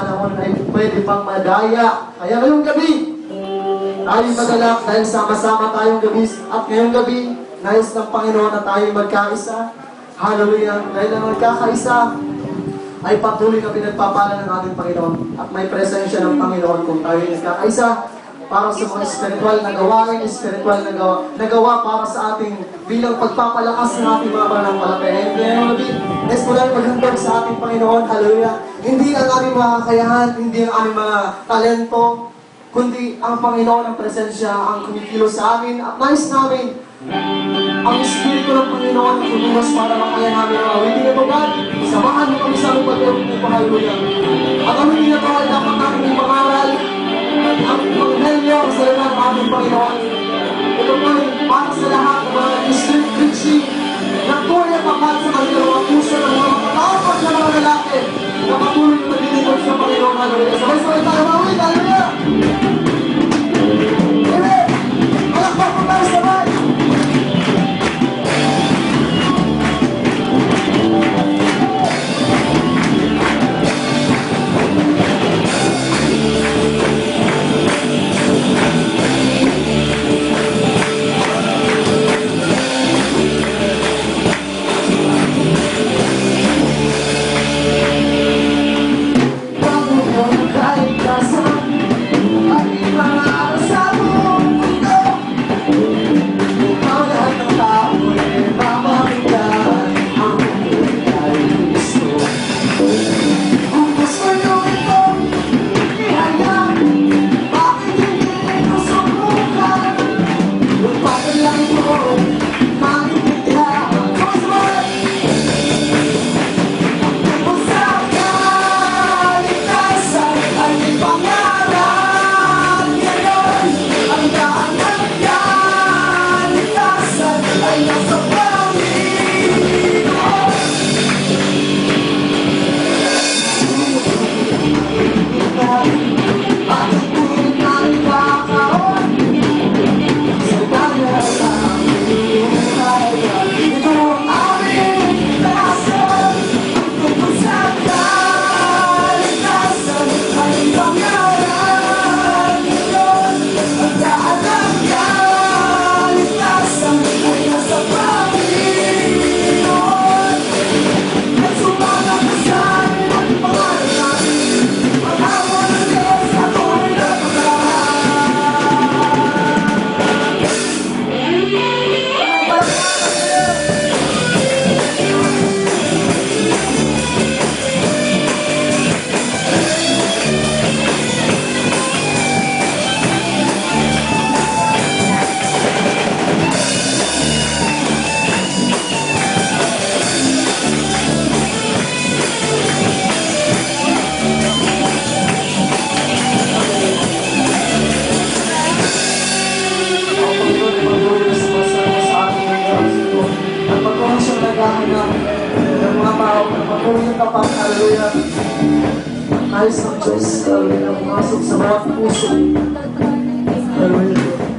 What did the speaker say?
panahon ay pwede pang madaya. Kaya ngayong gabi, tayo magalak dahil sama-sama tayong gabi. At ngayong gabi, nais ng Panginoon na tayo magkaisa. Hallelujah. Dahil ang magkakaisa ay patuloy na pinagpapala ng ating Panginoon. At may presensya ng Panginoon kung tayo ay nagkakaisa para sa mga spiritual na gawain, spiritual na gawa para sa ating bilang pagpapalakas ng ating mga pananampalataya. Ngayon gabi, nais po tayo maghandog sa ating Panginoon. Hallelujah. Hindi ang aming mga kakayahan, hindi ang aming mga talento, kundi ang Panginoon ang presensya ang kumikilos sa amin at nais namin ang Espiritu ng Panginoon ang tumumas para makaya namin ang awitin ito, God. Samahan mo kami sa aming pag-iwag ng Hallelujah. At ang hindi na ito ay dapat namin ipangaral ang Evangelyo ang salita ng aming Panginoon. Ito po ay para sa lahat ng mga street preaching na tuloy at tapat sa kanilang mga puso ng mga mataapat na mga lalaki na patuloy na naglilingkod sa Panginoon. Hallelujah. Sabay-sabay tayo mawin. Hallelujah. Amen. Malakpak po tayo sabay. Hallelujah. Nais ng Diyos na pumasok sa mga puso. Hallelujah.